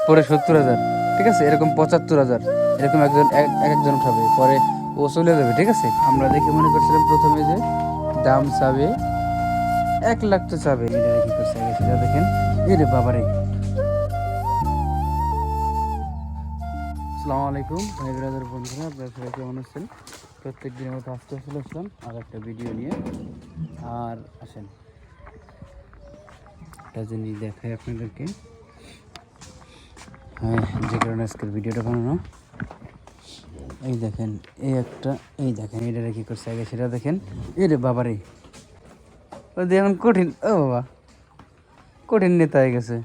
পরে 70,000, ঠিক আছে, এরকম 75,000, এরকম একজন উঠাবে, পরে ও চলে যাবে, ঠিক আছে। আমরা দেখে মনে করছিলাম প্রথমে যে দাম চাবে 1 লাখ, তো চাবে, এটা কি করছে আগে সেটা দেখেন। এরে বাবারে, আসসালামু আলাইকুম ভাই ব্রাদার বন্ধুরা, আপনারা সবাই কেমন আছেন? প্রত্যেক দিনের মতো আজকে চলে আসলাম আর একটা ভিডিও নিয়ে। আর আসেন একটা জিনিস দেখাই আপনাদেরকে, হ্যাঁ, যে কারণে আজকের ভিডিওটা বানানো। এই দেখেন, এই দেখেন এটা কি করছে আগে সেটা দেখেন। এরে বাবারে, ও দেখুন কঠিন, ও বাবা, কঠিন নেতা হয়ে গেছে।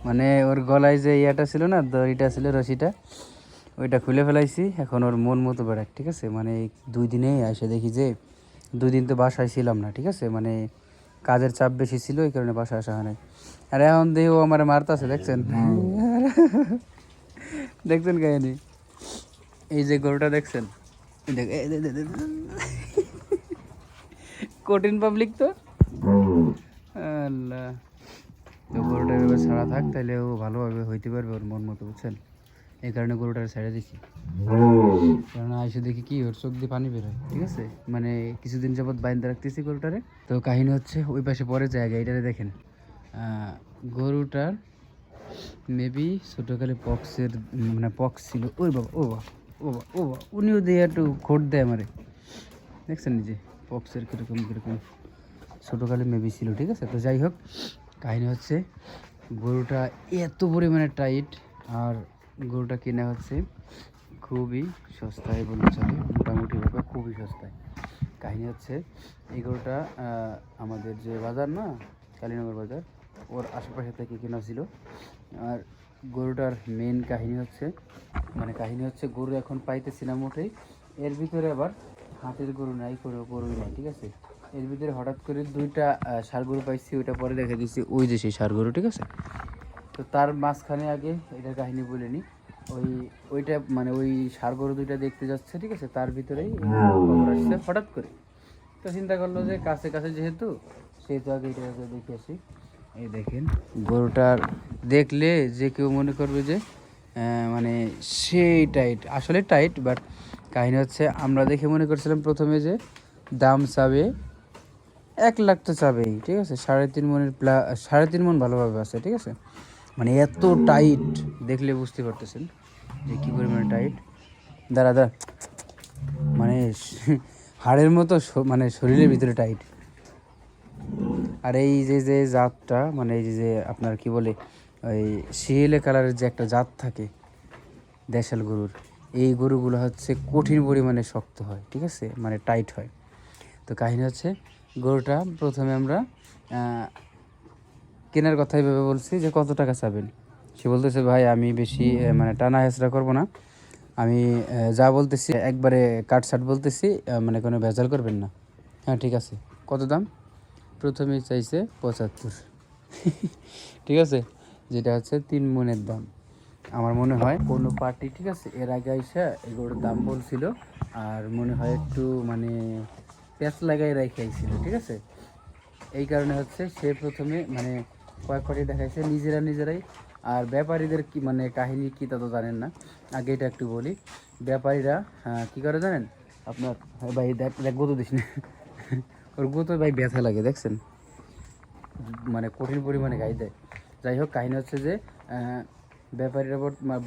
মানে ওর গলায় যে ইয়াটা ছিল না, দড়িটা ছিল, রশিটা, ওইটা খুলে ফেলাইছি। এখন ওর মন মতো বেড়াক, ঠিক আছে। মানে 2 দিনে এসে দেখি যে 2 দিন তো বাসায় ছিলাম না, ঠিক আছে। মানে কাজের চাপ বেশি ছিল, এই কারণে বাসায় আসা হয় নাই। আর এখন দেখি ও আমার মারতাছে, দেখছেন? দেখছেন কাহিনি? এই যে গরুটা দেখছেন, কঠিন পাবলিক তো, আল্লাহ। তো গরুটা এভাবে ছাড়া থাক, তাহলে ও ভালোভাবে হইতে পারবে ওর মন মতো, বুঝছেন? এই কারণে গরুটার ছেড়ে দিচ্ছি। কারণ আইসে দেখি কি ওর চোখ দিয়ে পানি বেরোয়, ঠিক আছে। মানে কিছুদিন যাবৎ বাইন্দা রাখতেছি গরুটারে। তো কাহিনী হচ্ছে, ওই পাশে পরে জায়গা, এটারে দেখেন, গরুটার মেবি ছোটোকালে পক্সের, মানে পক্স ছিল। ওই বাবা, ও বাবা, ও বাবা, ও বাবা, উনিও দিয়ে একটু খোট দেয় আমারে, দেখছেন নিজে পক্সের কীরকম কীরকম ছোটোকালে মেবি ছিল, ঠিক আছে। তো যাই হোক, কাহিনী হচ্ছে গরুটা এত পরিমাণে টাইট, আর গরুটা কেনা হচ্ছে খুবই সস্তায় বলতে চলে, মোটামুটিভাবে খুবই সস্তায়। কাহিনী হচ্ছে, এই গরুটা আমাদের যে বাজার না, কালীনগর বাজার, ওর আশেপাশে থেকে কেনা ছিল। আর গরুটার মেন কাহিনী হচ্ছে, গরু এখন পাইতেছি না মোটেই। এর ভিতরে আবার হাটের গরু নাই, কোনো গরুই নাই, ঠিক আছে। এর ভিতরে হঠাৎ করে 2টা ষাঁড় গরু পাইছি, ওইটা পরে রেখে দিচ্ছি, ওই যে সেই ষাঁড় গরু, ঠিক আছে। তো তার মাঝখানে আগে এটার কাহিনী বলে নিই। ওইটা মানে ওই ষাঁড় গরু 2টা দেখতে যাচ্ছে, ঠিক আছে, তার ভিতরেই খবর আসছে হঠাৎ করে। তো চিন্তা করলো যে কাছে কাছে যেহেতু, সেহেতু আগে এটা দেখে আসি। এই দেখেন, গরুটার দেখলে যে কেউ মনে করবে যে মানে সেই টাইট, আসলে টাইট, বাট কাহিনী হচ্ছে আমরা দেখে মনে করছিলাম প্রথমে যে দাম চাবে 1 লাখ, তো চাবেই, ঠিক আছে। 3.5 মনের 3.5 মন ভালোভাবে আছে, ঠিক আছে। মানে এত টাইট, দেখলে বুঝতে পারতেছেন যে কী পরিমাণে টাইট। দাঁড়া দাঁড়া, মানে হাড়ের মতো মানে শরীরের ভিতরে টাইট। আর এই যে যে জাতটা, মানে এই যে আপনার কি বলে, ওই শিয়েলে কালারের যে একটা জাত থাকে দেশাল গরুর, এই গরুগুলো হচ্ছে কঠিন পরিমাণে শক্ত হয়, ঠিক আছে, মানে টাইট হয়। তো কাহিনী হচ্ছে, গরুটা প্রথমে আমরা কেনার কথাই ভেবে বলছি যে কত টাকা চাবেন। সে বলতেছে, ভাই আমি বেশি মানে টানা হেঁচড়া করবো না, আমি যা বলতেছি একবারে কাটছাট বলতেছি, মানে কোনো ভেজাল করবেন না। হ্যাঁ ঠিক আছে, কত দাম? প্রথমেই চাইছে 75। ঠিক আছে, যেটা হচ্ছে 3 মনের দাম। আমার মনে হয় কোনো পার্টি, ঠিক আছে, এর আগে এসে এগুলোর দাম বলছিল, আর মনে হয় একটু মানে প্যাঁচ লাগাই রাখাইছিল, ঠিক আছে। এই কারণে হচ্ছে সে প্রথমে মানে কয়েক পার্টি দেখাইছে নিজেরাই। আর ব্যাপারীদের কি মানে কাহিনী কি তা তো জানেন না, আগে এটা একটু বলি। ব্যাপারীরা কী করে জানেন আপনার, ভাই দেখ দেখ গোতো দিস না। ওর গোতো ভাই ব্যথা লাগে, দেখছেন, মানে কঠিন পরিমাণে গাই দেয়। যাই হোক, কাহিনী হচ্ছে যে ব্যাপারীরা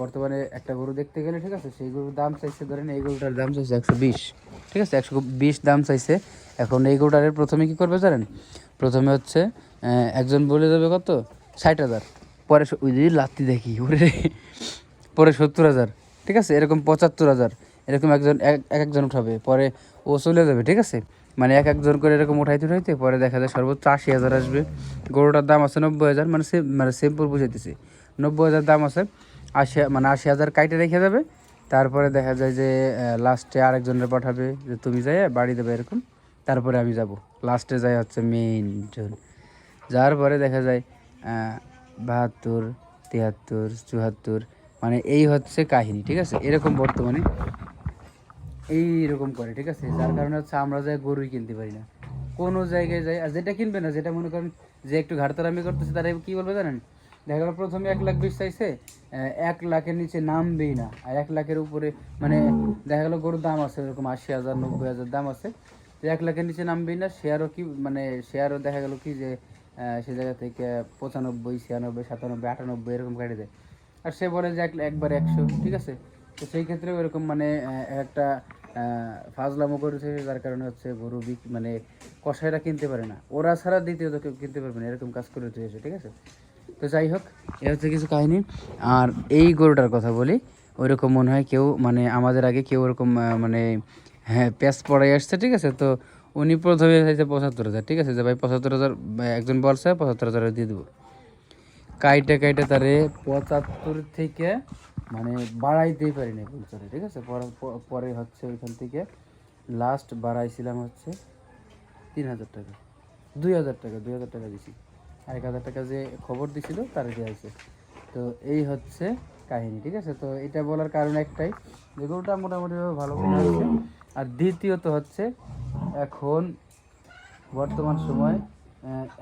বর্তমানে একটা গরু দেখতে গেলে, ঠিক আছে, সেই গরুর দাম চাইছে, ধরেন এই গরুটার দাম চাইছে 120, ঠিক আছে, 120 দাম চাইছে। এখন এই গরুটার প্রথমে কী করবে জানেন? প্রথমে হচ্ছে একজন বলে দেবে কত, 60,000, পরে ওই যদি লাত্তি দেখি ওরে, পরে 70,000, ঠিক আছে, এরকম 75,000, এরকম একজন উঠাবে, পরে ও চলে যাবে, ঠিক আছে। মানে একজন করে এরকম উঠাইতে পরে দেখা যায় সর্বোচ্চ 80,000 আসবে। গরুটার দাম আছে 90,000, মানে সিম্পল বুঝাইতেছি, 90,000 দাম আছে। 80,000 কাইটে রেখে যাবে। তারপরে দেখা যায় যে লাস্টে আরেকজনের পাঠাবে যে তুমি যাই বাড়ি দেবে এরকম, তারপরে আমি যাব। লাস্টে যাই হচ্ছে মেইন জন, যাওয়ার পরে দেখা যায় 72, 73, 74, মানে এই হচ্ছে কাহিনী, ঠিক আছে। এরকম বর্তমানে এইরকম করে, ঠিক আছে। যার কারণে হচ্ছে আমরা যাই গরুই কিনতে পারি না, কোনো জায়গায় যাই। আর যেটা কিনবে না, যেটা মনে করেন যে একটু ঘাটতারামি করতেছে, তারা কি বলবে জানেন? দেখা গেলো প্রথমে 1,20,000 চাইছে, 1 লাখের নিচে নামবেই না, আর 1 লাখের উপরে মানে দেখা গেলো গরুর দাম আছে এরকম 80,000 90,000 দাম আছে, তো 1 লাখের নিচে নামবেই না। শেয়ারও কি মানে শেয়ারও দেখা গেলো কি যে সে জায়গা থেকে 95 96 97 98 এরকম কাটে দেয়, আর সে বলে যে একবার 100, ঠিক আছে। তো সেই ক্ষেত্রে এরকম মানে একটা ফাজলামো করেছে, যার কারণে হচ্ছে গরু মানে কসাইরা কিনতে পারে না, ওরা ছাড়া দ্বিতীয়ত কেউ কিনতে পারবে না, এরকম কাজ করে দিয়েছে, ঠিক আছে। তো যাই হোক, এ হচ্ছে কিছু কাহিনী। আর এই গরুটার কথা বলি, ওইরকম মনে হয় কেউ মানে আমাদের আগে কেউ ওরকম মানে হ্যাঁ প্যাঁচ পড়াই আসছে, ঠিক আছে। তো উনি প্রথমে চাইছে 75,000, ঠিক আছে, যে ভাই 75,000 একজন বলছে 75,000 দিয়ে দেবো। কাইটে কাইটে তারে 75 থেকে মানে বাড়াইতেই পারি না বলছে, ঠিক আছে। পরে হচ্ছে ওইখান থেকে লাস্ট বাড়াইছিলাম হচ্ছে 3,000 টাকা, 2,000 টাকা, 2,000 টাকা দিছি, আর 1,000 টাকা যে খবর দিছিল তার দিয়ে আছে। তো এই হচ্ছে কাহিনী, ঠিক আছে। তো এটা বলার কারণ একটাই, যে গরুটা মোটামুটিভাবে ভালো করে আছে। আর দ্বিতীয়ত হচ্ছে এখন বর্তমান সময়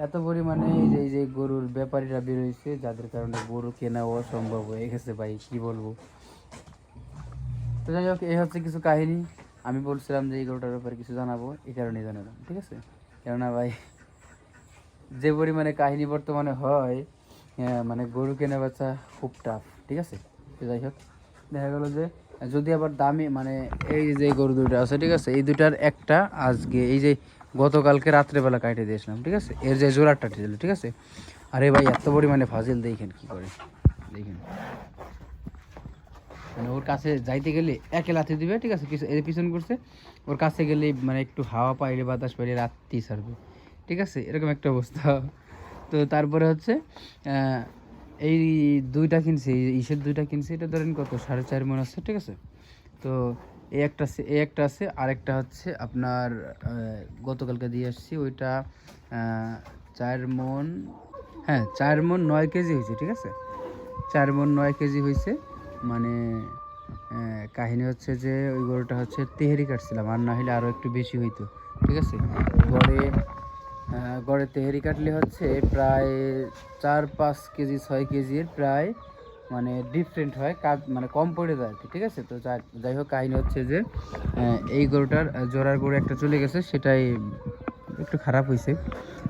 এত পরিমাণে এই যে গরুর ব্যাপারীরা বেরোইছে, যাদের কারণে গরু কেনা অসম্ভব হয়ে গেছে ভাই, কি বলবো। তো যাই হোক, এই হচ্ছে কিছু কাহিনী। আমি বলছিলাম যে এই গরুটার ব্যাপারে কিছু জানাবো, এই কারণেই জানালাম, ঠিক আছে। কেননা ভাই যে পরিমাণে কাহিনী বর্তমানে হয়, মানে গরু কেনা বেচা খুব টাফ, ঠিক আছে। তো যাই হোক, দেখা গেলো যে যদি আবার দামি মানে এই যে গরু দুটো আছে, ঠিক আছে, এই দুটার একটা আজকে এই যে গতকালকে রাত্রেবেলা কাটে দিয়েছিলাম, ঠিক আছে, এর যে জোড়াটা ছিল, ঠিক আছে। আরে ভাই এত পরিমাণে ফাজিল, দেখেন কি করে, দেখেন মানে ওর কাছে যাইতে গেলে একে লাথি দিবে, ঠিক আছে, এর পিছন করছে, ওর কাছে গেলে মানে একটু হাওয়া পাইলে বাতাস পাইলে রাত্রি ছাড়বে, ঠিক আছে, এরকম একটা অবস্থা। তো তারপরে হচ্ছে এই দুইটা কিনছি, ইসের দুইটা কিনছি, এটা ধরেন কত 4.5 মণ আছে, ঠিক আছে। তো এই একটা আছে, আরেকটা হচ্ছে আপনার গতকালকে দিয়ে আসছি, ওইটা 4 মণ, হ্যাঁ 4 মণ 9 কেজি হয়েছে, ঠিক আছে, 4 মণ 9 কেজি হয়েছে। মানে কাহিনী হচ্ছে যে ওই গরুটা হচ্ছে তেহেরি কাটছিলাম, আর না হলে আরও একটু বেশি হইতো, ঠিক আছে। গড়ে তেহেরি কাটলে হচ্ছে প্রায় 4-5 কেজি 6 কেজির প্রায় মানে ডিফারেন্ট হয়, মানে কম পড়ে যায় আর কি, ঠিক আছে। তো যাই হোক, কাহিনী হচ্ছে যে এই গরুটার জোড়ার গরু একটা চলে গেছে, সেটাই একটু খারাপ হয়েছে।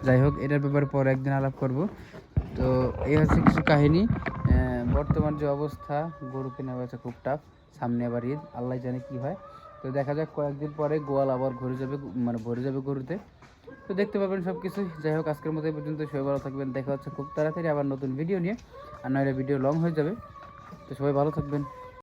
যাই হোক, এটার ব্যাপারে পরে একদিন আলাপ করব। তো এই হচ্ছে কিছু কাহিনী। বর্তমান যে অবস্থা, গরু কেনা বেচা খুব টাফ, সামনে আবার ঈদ, আল্লাহ জানে কি হয়। তো দেখা যাক, কয়েকদিন পরে গোয়াল আবার ঘুরে যাবে, মানে ভরে যাবে গরুতে, তো দেখতে পাবেন সব কিছুই। যাই হোক, আজকের মতো এই পর্যন্ত, সবাই ভালো থাকবেন, দেখা হচ্ছে খুব তাড়াতাড়ি আবার নতুন ভিডিও নিয়ে, আর নইলে ভিডিও লং হয়ে যাবে। তো সবাই ভালো থাকবেন।